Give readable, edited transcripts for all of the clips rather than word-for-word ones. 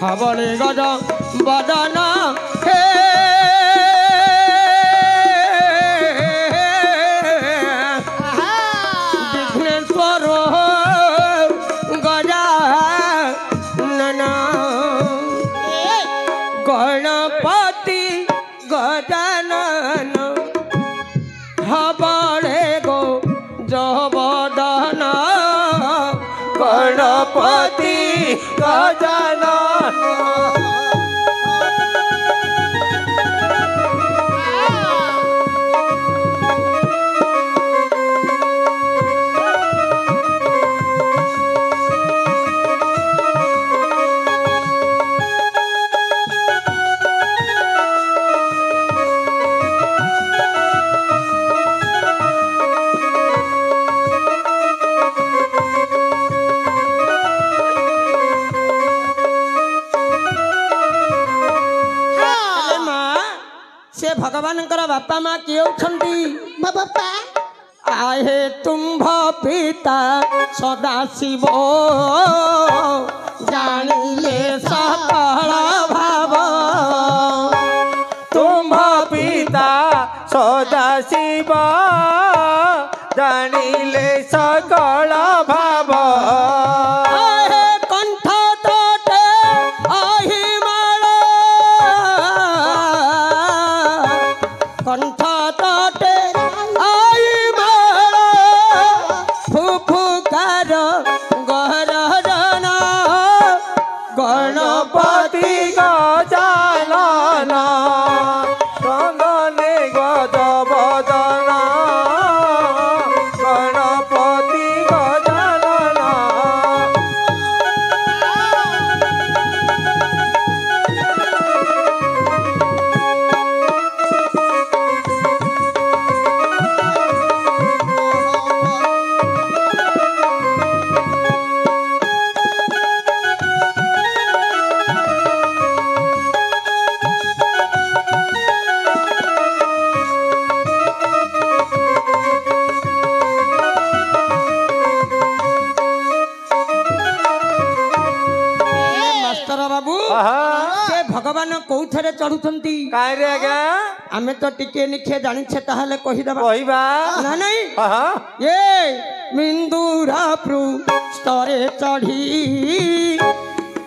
हबले गज बदन हे विघ्नेश्वर गजानन गणपति गजानन हबले गो जबदन गणपति गजानन। भगवान बापा माँ किए बापा आहे तुम्भ पिता सदा शिव जानिले सकल भाव तुम्भ पिता सदा शिव जानिले सकल भाव भगवान कौथरे चढ़ुंती आमे तो टिके निखे जानिछे ताहले कहिदबा कहिबा ना नहीं ये मिंदुरा पृष्ठरे चढ़ी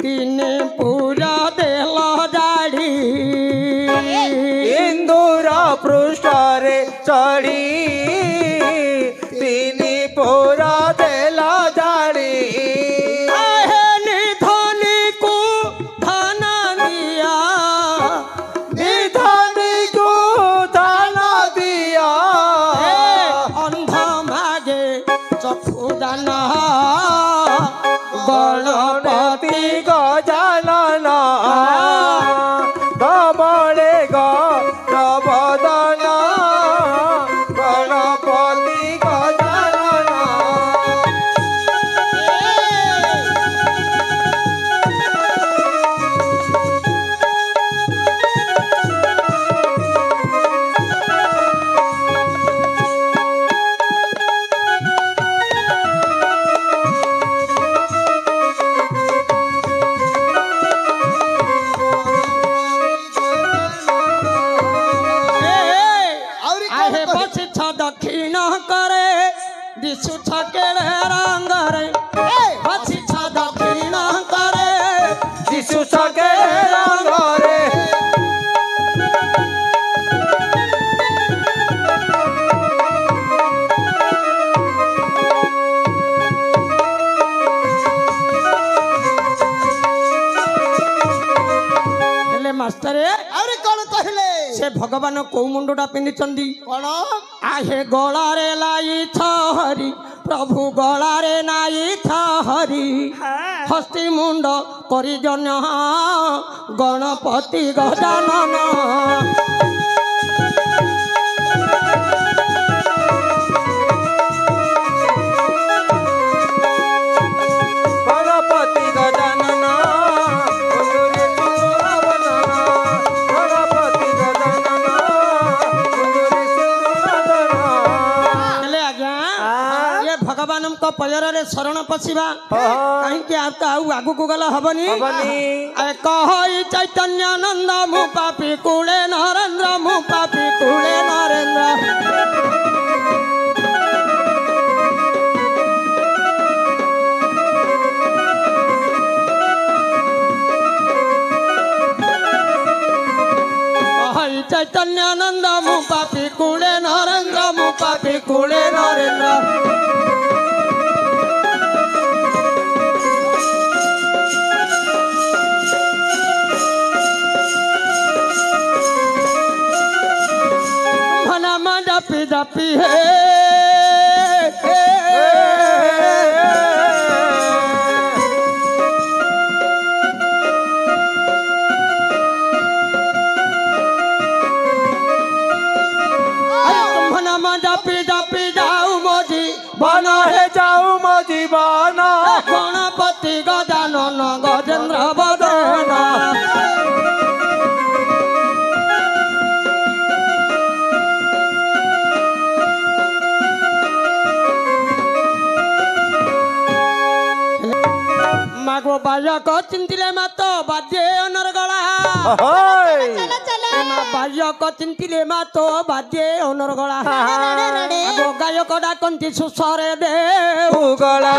तीने पूरा देला जाड़ी इंदुरा पृष्ठरे चढ़ी तीने पूरा देला जाड़ी गणपति गजानन धबले गजबदन गणपति गजानन। दक्षिण करे दिशु छकेड़े रंग रे बसी छ दक्षिण करे दिशु छकेड़े रंग रे हेले मास्टर अरे कौन कहले से भगवान कौ मुंडा पिंधि कौन आहे गलारे लाई हरि प्रभु गलारे नाई हरि हस्ती मुंड परिजन गणपति गजानन गणपति गजानन भगवान ପୟରରେ ଶରଣ ପଶିବା ହଁ। କାହିଁକି ଆଉ ଆଗକୁ ଗଲେ ହବନି ହବନି। କହଇ ଚୈତନ୍ୟାନନ୍ଦ ମୁଁ ପାପି କୁଳେ ନରେନ୍ଦ୍ର ମୁଁ ପାପି କୁଳେ ନରେନ୍ଦ୍ର कहई चैतन्यानंद मु पापी कुले नरेंद्र मु पापी कुले नरेंद्र भला जपी जपी है जपी जपी जाऊ मोजी बना है जाऊ मोजी बना गणपति गजानन गजेंद्र बदन मागो बायक चिंतिले मातो बाजे अनरगला बायक चिंतिले मातो बाजे अनरगला मागो गायक डाकंती सुसरे दे उगला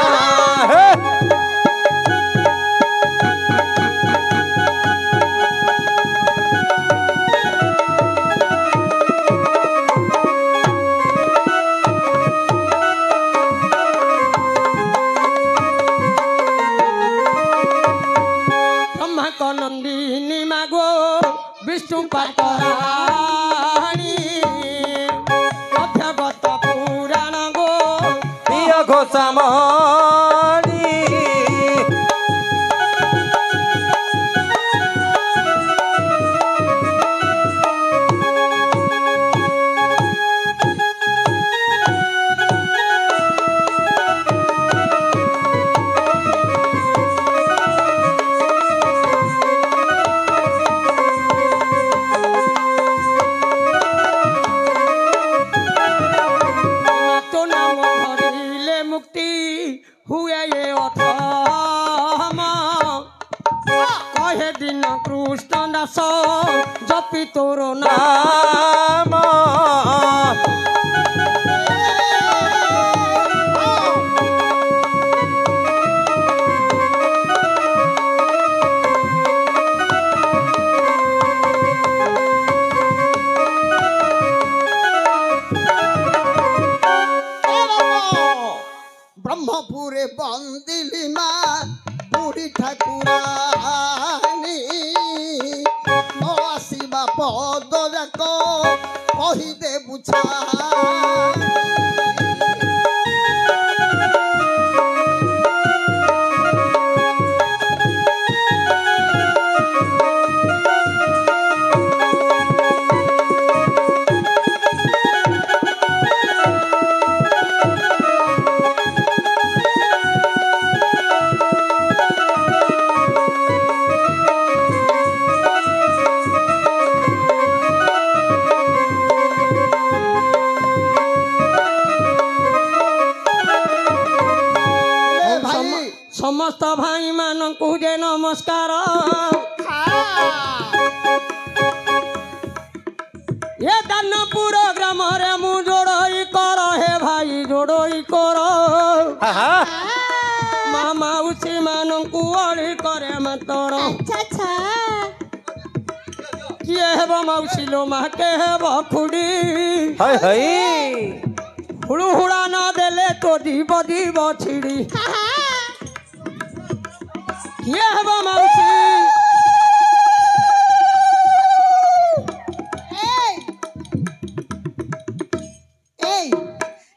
नंदिनी मागो विष्णु पाटराणी अभ्यगत पुराण गो प्रिय घोषामणि हुए ये अथम कहे दिन कृष्ण दास जपी तोर नाम ब्रह्मपुरे बंदिली माँ बुढ़ी ठाकुरानी नो आसीबा पद जाक कही दे बुझा समस्त भाई मान जे नमस्कार ये दानपुर ग्राम रे मु जोड़ई कर हे भाई जोड़ई कर मामा उसी मान अड़ी करे मातर किए हेब मौसी लो मा के हेब खुड़ी हुड़ू हुड़ा न देले तो दीब दीब छिड़ी किए हेब मौसी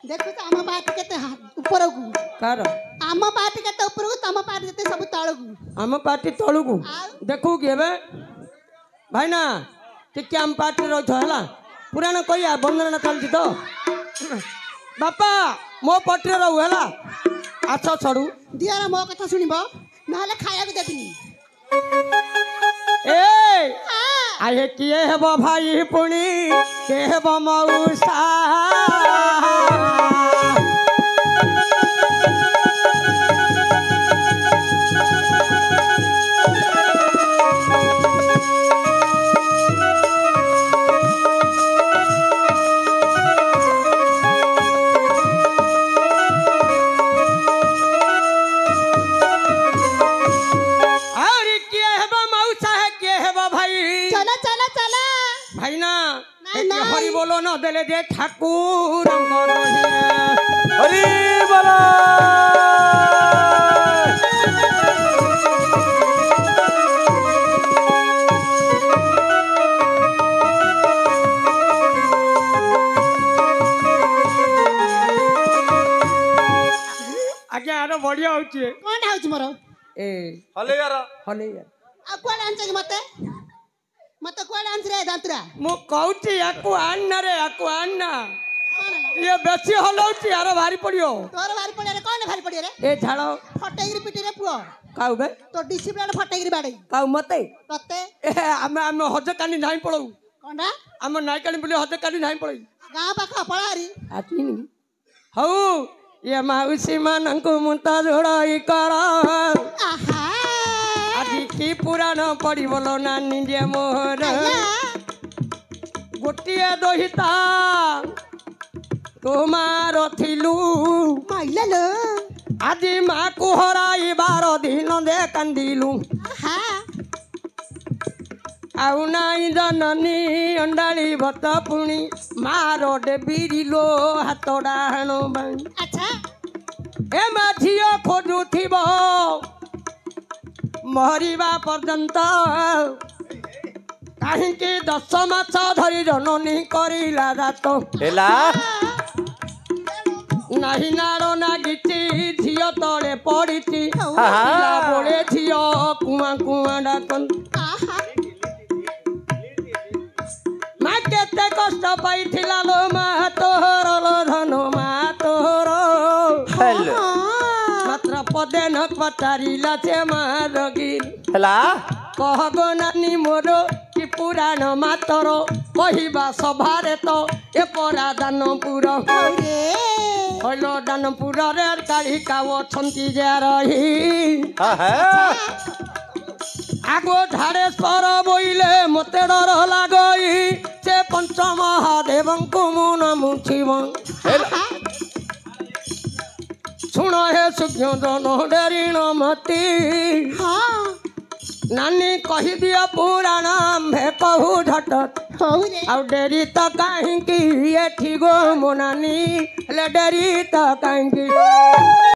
देखो तो आम बात केते ऊपर को कार आम बात केते ऊपर को तम बात केते सब तळ को आम पार्टी तळु को देखू कि हेबे भाई ना टिके आम पार्टी रह हला पुराण कहिया बंदना चलती तो बापा मो पार्टी रहू हला आछ छड़ू दियारा मो कथा सुनिबो नाले खाया को देबिनी ए आए किए हेब भाई पुणी के हेब मौसा ଭାଇନା ନାଇଁ, ନାଇଁ। ହରି ବୋଲ ନ ଦେଲେ ଯେ ଠାକୁରଙ୍କ ରହିବେ। ହରି ବୋଲ। ଆଜ୍ଞା ଆର ବଢିଆ ହଉଛି କଣଟା ହଉଛି ମୋର? ଏ ହଲେଇବାର ହଲେଇଆ ଆଉ କୁଆଡେ ଆଣିଛ କି ମତେ? ମତେ କୁଆଡେ ଆଣିଛି ରେ ଦାନ୍ତୁରା? ମୁଁ କହୁଛି ୟାକୁ ଆଣନା ରେ ୟାକୁ ଆଣନା କଣ ହେଲା? ଇଏ ବେଶୀ ହଲଉଛି ଆର ଭାରି ପଡିବ ତୋର ଭାରି ପଡିଆରେ କଣ ଭାରି ପଡିଆରେ? ଏ ଝାଳ ଫଟେଇକିରି ପିଟିରେ ପୁଅ କାଉ ବେ ତୋ ଡିସିପ୍ଲିନ ଫଟେଇକିରି ବାଡେଇ କାଉ ମତେ ତତେ ଆମେ ଆମେ ହଜକାନି ନାହିଁ ପଳଉ କଣଟା? ଆମ ନାଇକାନି ବୋଲି ହଜକାନି ନାହିଁ ପଳଉ ଗାଁ ପାଖ ପଳାହାରି ଆସିନି ହଉ ଇଏ ମାଉସୀ ମାନଙ୍କୁ ମୁଁ ତ ଯୋଡ଼ଇ କର ଆହା ଆଜି କି ପୁରାଣ ପଡ଼ିବଲ ନାନୀ ଯେ ମୋର ଗୋଟିଏ ଦହିତା ତୁମାର ଥିଲୁ ମାଇଲାଲୋ ଆଜି ମାକୁ ହରାଇବାର ଦିନ ଦେ କାନ୍ଦିଲୁ ଆହା ଆଉ ନାଇଁ ଜନନୀ ଅଣ୍ଡାଳି ଭତ ପୁଣି ମାର ଡେବିରିଲୋ ହାତ ଡାହାଣ ବାଣି ଆଚ୍ଛା ଏ ମା ଝିଅ ଖୋଜୁଥିବ ମରିବା ପର୍ଯ୍ୟନ୍ତ କାହିଁକି 10 ମାସ ଧରି ଜନନୀ କରିଲା ରାତ ହେଲା ନାହିଁ ନାଳ ନାଗିଛି ଝିଅ ତଳେ ପଡ଼ିଛି ଆହା। ପିଲା ବେଳେ ଝିଅ କୁଆଁ କୁଆଁ ଡାକନ୍ତି ଆହା ମା କେତେ କଷ୍ଟ ପାଇଥିଲା ଲୋ ମା ତୋର ଲୋ ଧନ ମା ତୋର ହେଲୋ ମାତ୍ର ପଦେ ନ ପଚାରିଲା ସେ ମା ରଗି ହେଲା କହବ ନାନୀ ମୋର କି ପୁରାଣ ମାତର କହିବା ସଭାରେ ତ ଏ ପରା ଦାନପୁର ରେ ହଇଲ ଦାନପୁରରେ କାଳି କାଉ ଅଛନ୍ତି ଯେ ରହି ଆଗ ଝାଡ଼େ ସ୍ୱର ବୋଇଲେ ମୋତେ ଡର ଲାଗଇ ସେ ପଞ୍ଚମହାଦେବଙ୍କୁ ମୁଁ ନମୁଛିବ ଶୁଣ ହେ ସୁଜ୍ଞ ଡେରିଣ ମତି ହଁ ନାନୀ କହିଦିଅ ପୁରାଣ ଆମ୍ଭେ କହୁ ଝଟ ହଉ ରେ ଆଉ ଡେରି ତ କାହିଁକି ଏଠି ଗୋ ମୋ ନାନୀ ହେଲେ ଡେରି ତ କାହିଁକି